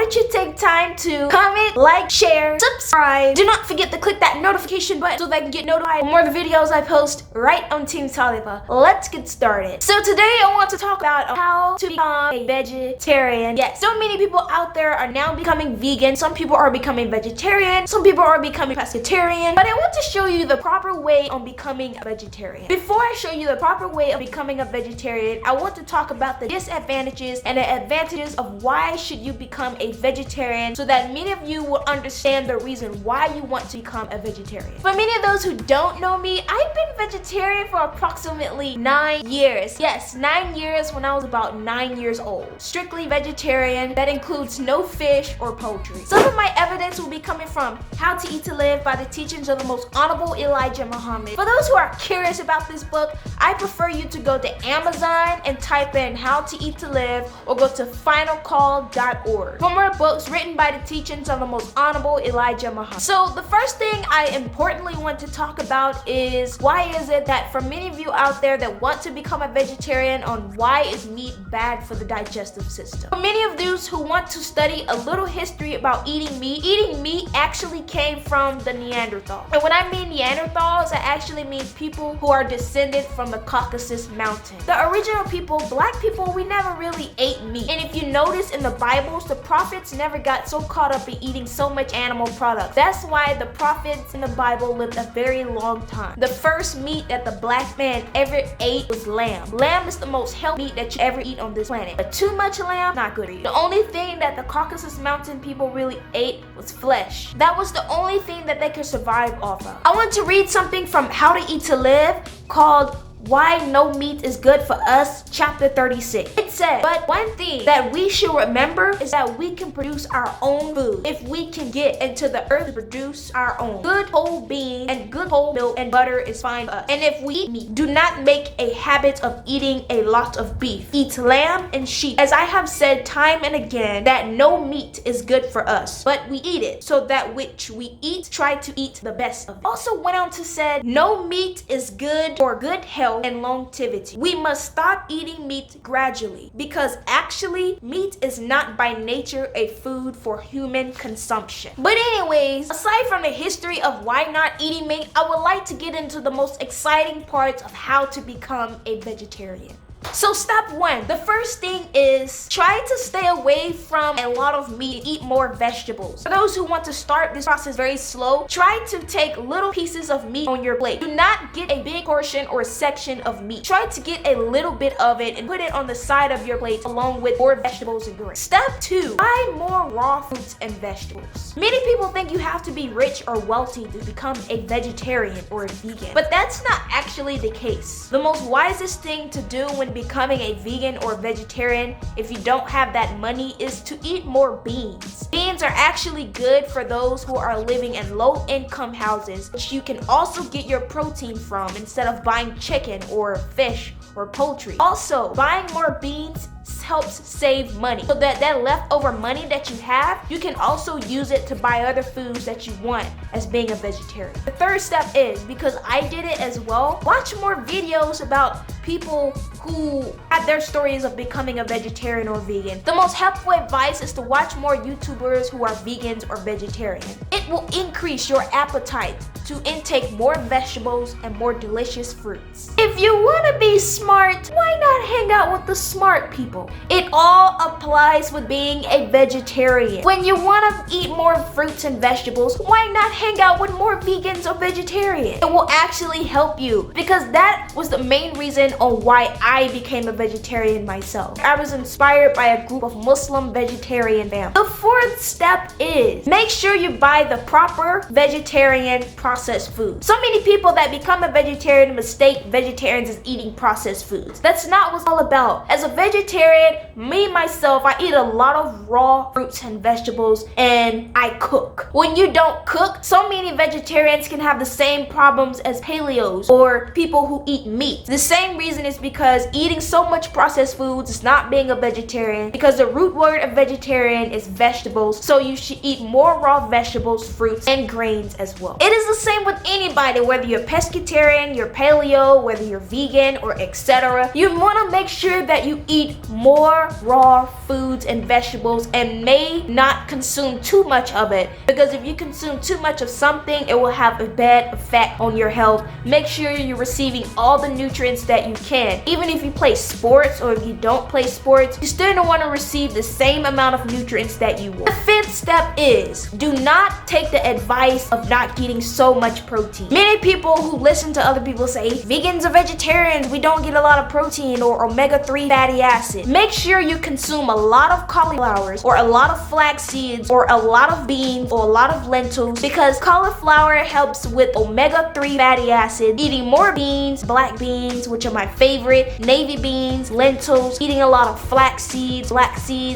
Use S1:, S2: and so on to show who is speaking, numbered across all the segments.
S1: don't you take time to comment, like, share, subscribe. Do not forget to click that notification button so that I can get notified for more of the videos I post right on Team Talibah. Let's get started. So today I want to talk about how to become a vegetarian. Yes, so many people out there are now becoming vegan. Some people are becoming vegetarian. Some people are becoming pescatarian. But I want to show you the proper way on becoming a vegetarian. Before I show you the proper way of becoming a vegetarian, I want to talk about the disadvantages and the advantages of why should you become a vegetarian, so that many of you will understand the reason why you want to become a vegetarian. For many of those who don't know me, I've been vegetarian for approximately 9 years. Yes, 9 years when I was about 9 years old. Strictly vegetarian. That includes no fish or poultry. Some of my evidence will be coming from How to Eat to Live by the teachings of the most honorable Elijah Muhammad. For those who are curious about this book, I prefer you to go to Amazon and type in How to Eat to Live, or go to finalcall.org for more books written by the teachings of the most honorable Elijah Muhammad. So the first thing I importantly want to talk about is why is it that for many of you out there that want to become a vegetarian, on why is meat bad for the digestive system. For many of those who want to study a little history about eating meat actually came from the Neanderthals. And when I mean Neanderthals, I actually mean people who are descended from the Caucasus Mountain. The original people, black people, we never really ate meat. And if you notice in the Bibles, the prophets never got so caught up in eating so much animal products. That's why the prophets in the Bible lived a very long time. The first meat that the black man ever ate was lamb. Lamb is the most healthy meat that you ever eat on this planet. But too much lamb, not good for you. The only thing that the Caucasus Mountain people really ate was flesh. That was the only thing that they could survive off of. I want to read something from How to Eat to Live called Why No Meat is Good for Us, chapter 36. It said, but one thing that we should remember is that we can produce our own food if we can get into the earth to produce our own. Good whole bean and good whole milk and butter is fine for us. And if we eat meat, do not make a habit of eating a lot of beef. Eat lamb and sheep. As I have said time and again, that no meat is good for us, but we eat it, so that which we eat, try to eat the best of it. Also went on to say, no meat is good for good health and longevity. We must stop eating meat gradually, because actually meat is not by nature a food for human consumption. But anyways, aside from the history of why not eating meat, I would like to get into the most exciting parts of how to become a vegetarian. So step one, the first thing is try to stay away from a lot of meat and eat more vegetables. For those who want to start this process very slow, try to take little pieces of meat on your plate. Do not get a big portion or section of meat. Try to get a little bit of it and put it on the side of your plate along with more vegetables and grains. Step two, buy more raw fruits and vegetables. Many people think you have to be rich or wealthy to become a vegetarian or a vegan, but that's not actually the case. The most wisest thing to do when becoming a vegan or vegetarian, if you don't have that money, is to eat more beans. Beans are actually good for those who are living in low-income houses, which you can also get your protein from instead of buying chicken or fish or poultry. Also, buying more beans helps save money, so that leftover money that you have, you can also use it to buy other foods that you want as being a vegetarian. The third step is, because I did it as well, watch more videos about people who had their stories of becoming a vegetarian or vegan. The most helpful advice is to watch more YouTubers who are vegans or vegetarian. It will increase your appetite to intake more vegetables and more delicious fruits. If you want to be smart, why not hang out with the smart people? It all applies with being a vegetarian. When you want to eat more fruits and vegetables, why not hang out with more vegans or vegetarians? It will actually help you, because that was the main reason on why I became a vegetarian myself. I was inspired by a group of Muslim vegetarian families. The fourth step is make sure you buy the proper vegetarian processed food. So many people that become a vegetarian mistake vegetarians as eating processed foods. That's not what it's all about. As a vegetarian, me myself, I eat a lot of raw fruits and vegetables, and I cook. When you don't cook, so many vegetarians can have the same problems as paleos or people who eat meat. The same reason is because eating so much processed foods is not being a vegetarian, because the root word of vegetarian is vegetables, so you should eat more raw vegetables, fruits, and grains as well. It is the same with anybody, whether you're pescatarian, you're paleo, whether you're vegan, or etc. You want to make sure that you eat more more raw foods and vegetables and may not consume too much of it, because if you consume too much of something, it will have a bad effect on your health. Make sure you're receiving all the nutrients that you can. Even if you play sports or if you don't play sports, you still don't want to receive the same amount of nutrients that you want. The fifth step is do not take the advice of not getting so much protein. Many people who listen to other people say vegans or vegetarians, we don't get a lot of protein or omega-3 fatty acid. Make sure you consume a lot of cauliflowers or a lot of flax seeds or a lot of beans or a lot of lentils, because cauliflower helps with omega-3 fatty acid. Eating more beans, black beans, which are my favorite, navy beans, lentils, eating a lot of flax seeds,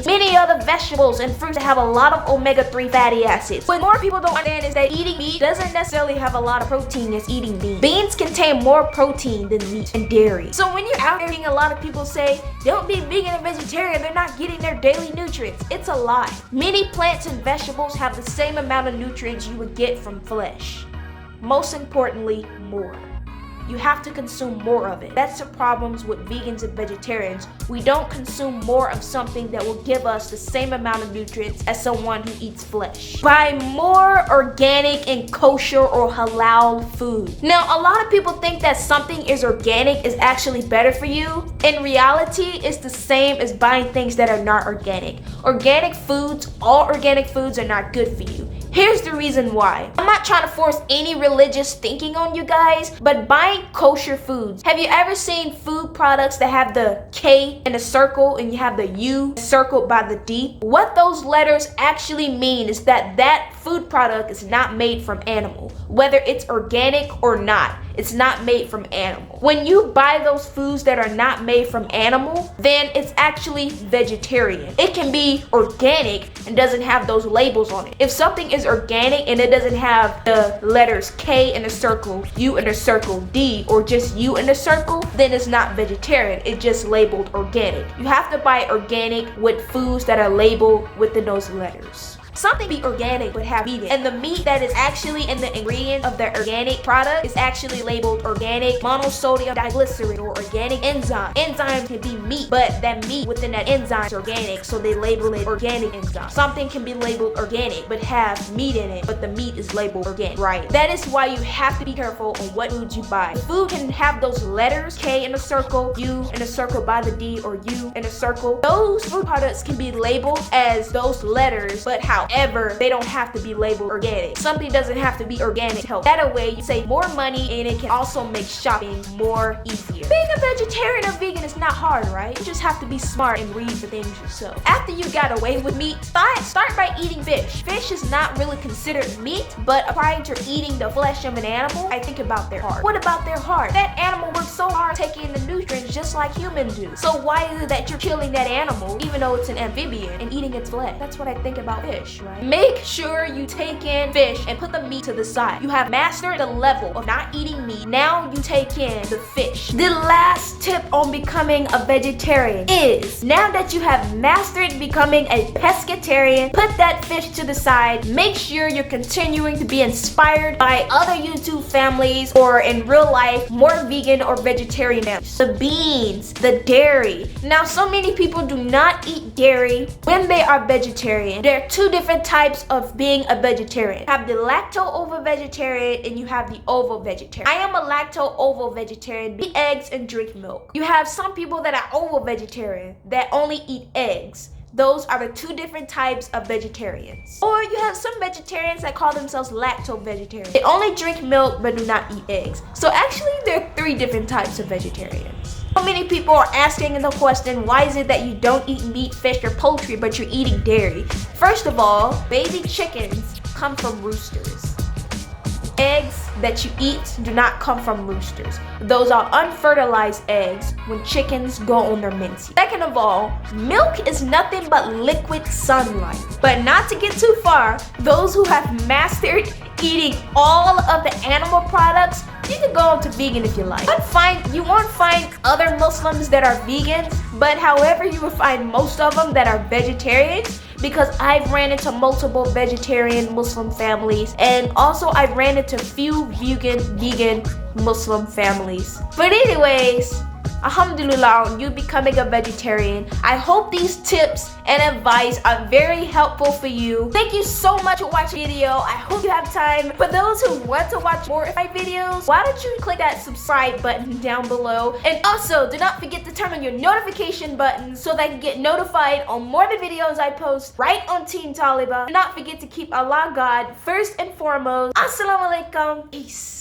S1: many other vegetables and fruits that have a lot of omega-3 fatty acids. What more people don't understand is that eating meat doesn't necessarily have a lot of protein as eating beans. Beans contain more protein than meat and dairy. So when you're out there hearing a lot of people say, don't be vegan and vegetarian, they're not getting their daily nutrients. It's a lie. Many plants and vegetables have the same amount of nutrients you would get from flesh. Most importantly, more. You have to consume more of it. That's the problems with vegans and vegetarians. We don't consume more of something that will give us the same amount of nutrients as someone who eats flesh. Buy more organic and kosher or halal food. Now, a lot of people think that something is organic is actually better for you. In reality, it's the same as buying things that are not organic. Organic foods, all organic foods are not good for you. Here's the reason why. I'm not trying to force any religious thinking on you guys, but buying kosher foods. Have you ever seen food products that have the K in a circle and you have the U circled by the D? What those letters actually mean is that that food product is not made from animal. Whether it's organic or not, it's not made from animal. When you buy those foods that are not made from animal, then it's actually vegetarian. It can be organic and doesn't have those labels on it. If something is organic and it doesn't have the letters K in a circle, U in a circle, D, or just U in a circle, then it's not vegetarian. It's just labeled organic. You have to buy organic with foods that are labeled within those letters. Something be organic but have meat in it. And the meat that is actually in the ingredient of the organic product is actually labeled organic monosodium diglyceride or organic enzyme. Enzyme can be meat, but that meat within that enzyme is organic, so they label it organic enzyme. Something can be labeled organic but have meat in it, but the meat is labeled organic, right? That is why you have to be careful on what foods you buy. The food can have those letters, K in a circle, U in a circle by the D, or U in a circle. Those food products can be labeled as those letters, but however, they don't have to be labeled organic. Something doesn't have to be organic to help. That way, you save more money and it can also make shopping more easier. Being a vegetarian or vegan is not hard, right? You just have to be smart and read the things yourself. After you got away with meat, start by eating fish. Fish is not really considered meat, but prior to eating the flesh of an animal, I think about their heart. What about their heart? That animal works so hard taking the nutrients just like humans do. So why is it that you're killing that animal, even though it's an amphibian, and eating its flesh? That's what I think about fish, right? Make sure you take in fish and put the meat to the side. You have mastered the level of not eating meat. Now you take in the fish. The last tip on becoming a vegetarian is, now that you have mastered becoming a pescatarian, put that fish to the side. Make sure you're continuing to be inspired by other YouTube families or in real life more vegan or vegetarian families. The beans, the dairy. Now, so many people do not eat dairy when they are vegetarian. There are two different types of being a vegetarian. You have the lacto-ovo vegetarian and you have the ovo vegetarian. I am a lacto-ovo vegetarian. Eat eggs and drink milk. You have some people that are ovo vegetarian that only eat eggs. Those are the two different types of vegetarians. Or you have some vegetarians that call themselves lacto-vegetarians. They only drink milk but do not eat eggs. So actually there are three different types of vegetarians. So many people are asking the question, why is it that you don't eat meat, fish, or poultry but you're eating dairy? First of all, baby chickens come from roosters. Eggs that you eat do not come from roosters. Those are unfertilized eggs when chickens go on their mincy. Second of all, milk is nothing but liquid sunlight. But not to get too far, those who have mastered eating all of the animal products, you can go on to vegan if you like. You won't find other Muslims that are vegans, but however, you will find most of them that are vegetarians, because I've ran into multiple vegetarian Muslim families, and also I've ran into few vegan Muslim families. But anyways, alhamdulillah, on you becoming a vegetarian. I hope these tips and advice are very helpful for you. Thank you so much for watching the video. I hope you have time. For those who want to watch more of my videos, why don't you click that subscribe button down below? And also, do not forget to turn on your notification button so that you can get notified on more of the videos I post right on Team Talibah. Do not forget to keep Allah God first and foremost. Assalamu alaikum. Peace.